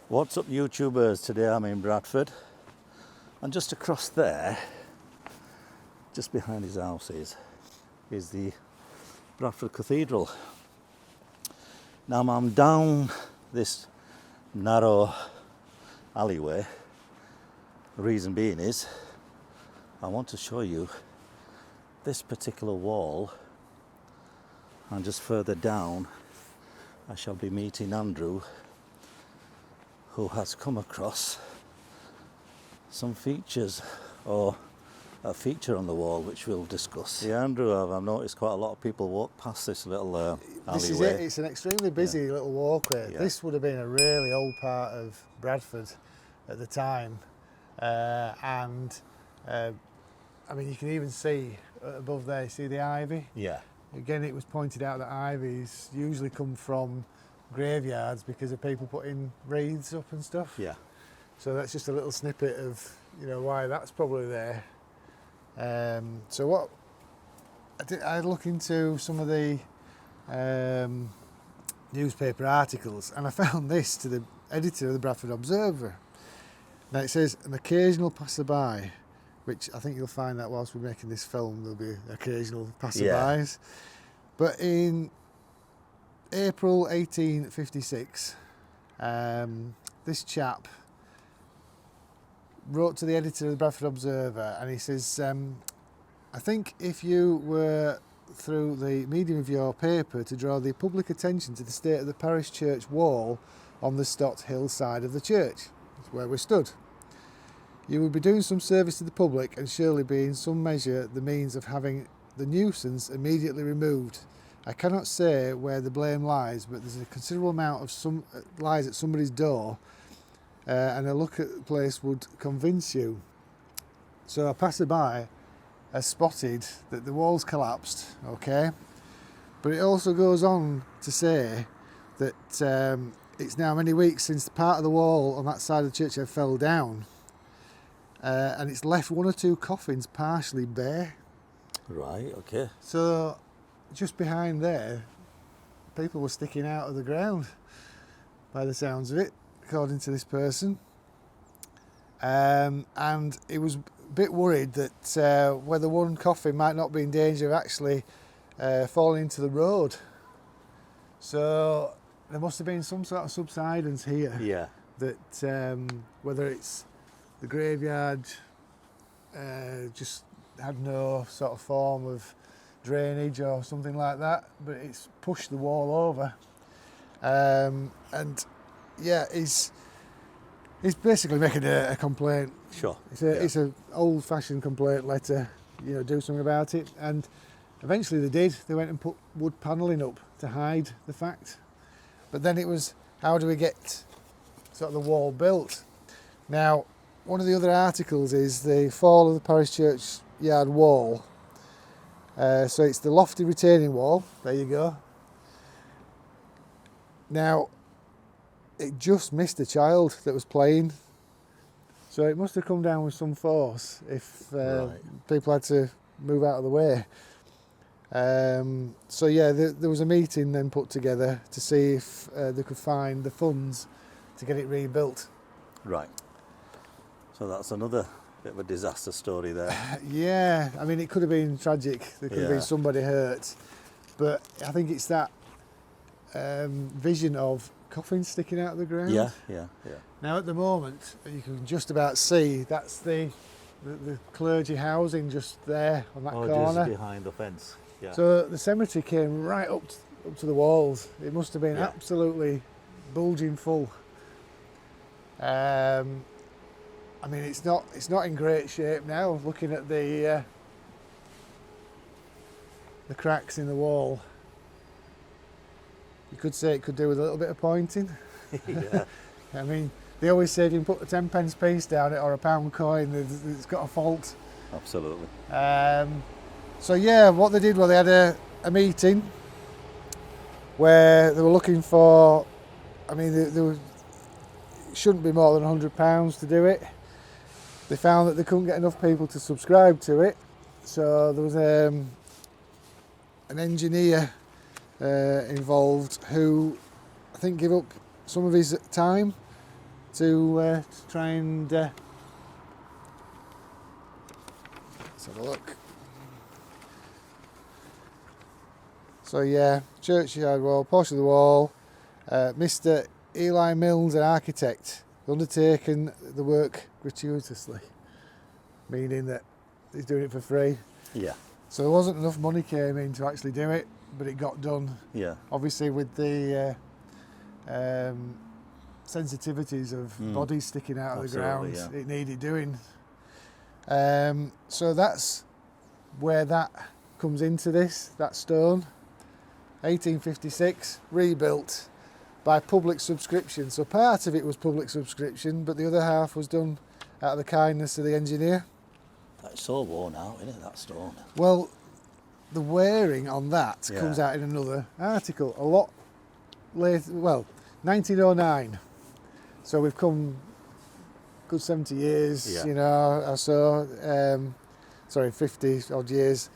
What's up, YouTubers? Today I'm in Bradford, and just across there, just behind his house is the Bradford Cathedral. Now I'm down this narrow alleyway. The reason being is I want to show you this particular wall, and just further down I shall be meeting Andrew, who has come across some features, or a feature on the wall, which we'll discuss. Yeah, Andrew, I've noticed quite a lot of people walk past this little alleyway. This is it. It's an extremely busy little walkway. Yeah. This would have been a really old part of Bradford at the time, I mean, you can even see above there, you see the ivy? Yeah. Again, it was pointed out that ivies usually come from graveyards because of people putting wreaths up and stuff. Yeah. So that's just a little snippet of, you know, why that's probably there. So what I look into some of the newspaper articles, and I found this to the editor of the Bradford Observer. Now it says an occasional passerby, which I think you'll find that whilst we're making this film there'll be occasional passerbys. Yeah. But in April 1856, this chap wrote to the editor of the Bradford Observer, and he says, I think if you were, through the medium of your paper, to draw the public attention to the state of the parish church wall on the Stott hillside of the church, that's where we stood, you would be doing some service to the public, and surely be in some measure the means of having the nuisance immediately removed. I cannot say where the blame lies, but there's a considerable amount of lies at somebody's door, and a look at the place would convince you. So a passerby has spotted that the wall's collapsed, okay? But it also goes on to say that it's now many weeks since the part of the wall on that side of the church fell down, and it's left one or two coffins partially bare. Right, okay. So just behind there, people were sticking out of the ground, by the sounds of it, according to this person. And he was a bit worried that whether one coffin might not be in danger of actually falling into the road. So there must have been some sort of subsidence here. Yeah. That whether it's the graveyard just had no sort of form of drainage or something like that, but it's pushed the wall over. And yeah, he's basically making a complaint. Sure. It's an old-fashioned complaint letter, you know, do something about it. And eventually they did. They went and put wood panelling up to hide the fact. But then it was, how do we get sort of the wall built? Now, one of the other articles is the fall of the parish church yard wall. So it's the lofty retaining wall. There you go. Now, it just missed a child that was playing, so it must have come down with some force if people had to move out of the way. So yeah, there was a meeting then put together to see if they could find the funds to get it rebuilt. Right. So that's another bit of a disaster story there. Yeah, I mean, it could have been tragic. There could have been somebody hurt, but I think it's that vision of coffins sticking out of the ground. Yeah. Now at the moment, you can just about see that's the clergy housing just there on that corner. Just behind the fence. Yeah. So the cemetery came right up to the walls. It must have been absolutely bulging full. I mean, it's not in great shape now. Looking at the cracks in the wall, you could say it could do with a little bit of pointing. Yeah. I mean, they always say if you can put a 10p piece down it or a pound coin, it's got a fault. Absolutely. So yeah, what they did was they had a meeting where they were looking for, I mean, it shouldn't be more than £100 to do it. They found that they couldn't get enough people to subscribe to it, so there was an engineer involved who I think gave up some of his time to try and let's have a look. So yeah, churchyard wall, portion of the wall. Mr. Eli Mills, an architect, undertaken the work gratuitously, meaning that he's doing it for free. Yeah. So there wasn't enough money came in to actually do it, but it got done. Yeah. Obviously with the sensitivities of bodies sticking out of the ground, yeah. it needed doing. So that's where that comes into this, that stone. 1856, rebuilt by public subscription. So part of it was public subscription, but the other half was done out of the kindness of the engineer. It's so worn out, isn't it, that stone? Well, the wearing on that Yeah. comes out in another article a lot later, well, 1909. So we've come good 70 years, Yeah. you know, or so, sorry, 50 odd years.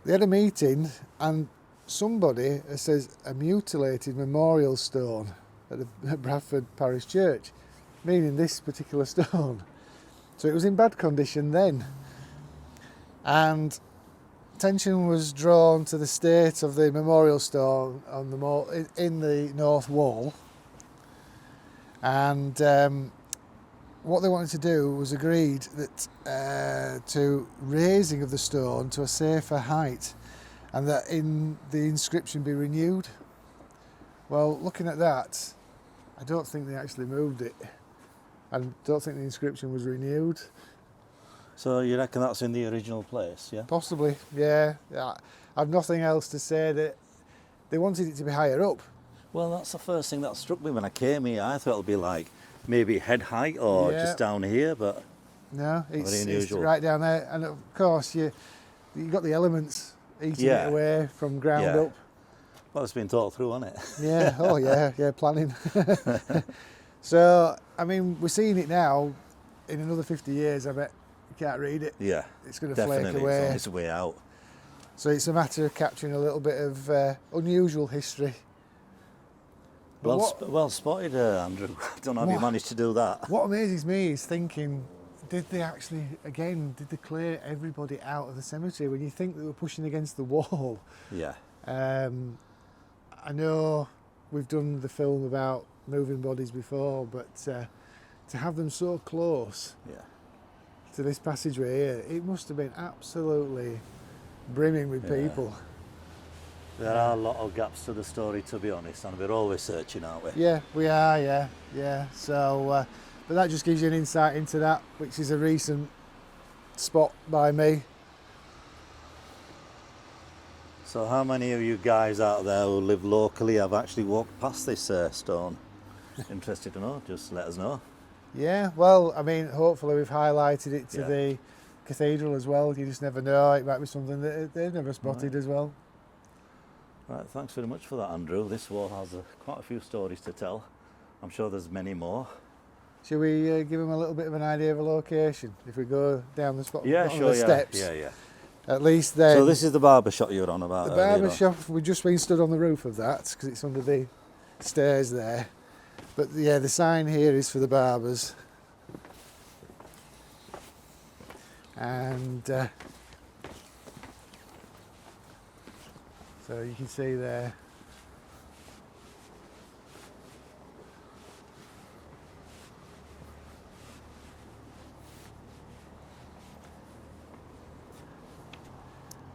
They had a meeting and somebody says a mutilated memorial stone at Bradford Parish Church, meaning this particular stone. So it was in bad condition then. And attention was drawn to the state of the memorial stone on the in the north wall. And what they wanted to do was agreed that to raising of the stone to a safer height, and that in the inscription be renewed. Well, looking at that, I don't think they actually moved it. I don't think the inscription was renewed. So you reckon that's in the original place, yeah? Possibly, yeah. I've nothing else to say. That they wanted it to be higher up. Well, that's the first thing that struck me when I came here. I thought it'd be like maybe head height or Yeah. just down here, but No, very it's unusual. right down there. And of course, you got the elements eating Yeah. it away from ground Yeah. up. Well, it's been thought through, hasn't it? Yeah, oh yeah, planning. So, I mean, we're seeing it now. In another 50 years, I bet you can't read it. Yeah, It's going to flake definitely. away. It's on its way out. So it's a matter of capturing a little bit of unusual history. But Well spotted, Andrew. I don't know how you What? managed to do that. what amazes me is thinking, did they clear everybody out of the cemetery when you think they were pushing against the wall? Yeah, I know we've done the film about moving bodies before, but to have them so close yeah. to this passageway here, it must have been absolutely brimming with Yeah. people. There are a lot of gaps to the story, to be honest, and we're always searching, aren't we? Yeah, we are, yeah. So, but that just gives you an insight into that, which is a recent spot by me. So how many of you guys out there who live locally have actually walked past this stone? Interested to know? Just let us know. Yeah, well, I mean, hopefully we've highlighted it to Yeah. the cathedral as well. You just never know, it might be something that they've never spotted as well. Right, thanks very much for that, Andrew. This wall has quite a few stories to tell. I'm sure there's many more. Shall we give them a little bit of an idea of a location? If we go down the spot, Yeah, bottom sure, of the steps, yeah. at least then. So this is the barber shop you were on about the earlier, barber or- shop, we've just been stood on the roof of that because it's under the stairs there. But yeah, the sign here is for the barbers. And so you can see there.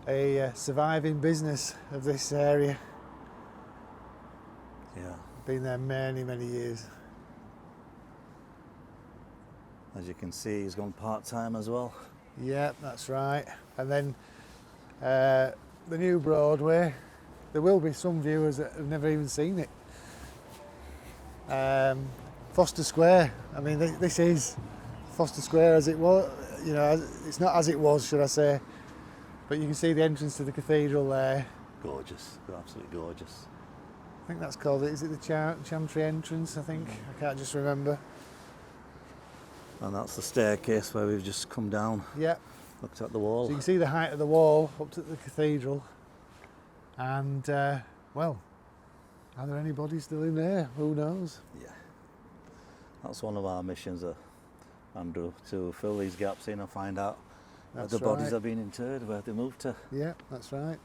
A surviving business of this area. Yeah. Been there many, many years. As you can see, he's gone part-time as well. Yeah, that's right. And then the new Broadway, there will be some viewers that have never even seen it. Foster Square, I mean, this is Foster Square as it was, you know, it's not as it was, should I say. But you can see the entrance to the cathedral there. Gorgeous, absolutely gorgeous. I think that's called it, is it the Chantry entrance, I think? I can't just remember. And that's the staircase where we've just come down, Yeah. looked at the So wall. you can see the height of the wall up to the cathedral. And, well, are there any bodies still in there? Who knows? Yeah. That's one of our missions, Andrew, to fill these gaps in and find out where That's the bodies right. have been interred, where they moved to. Yeah, that's right.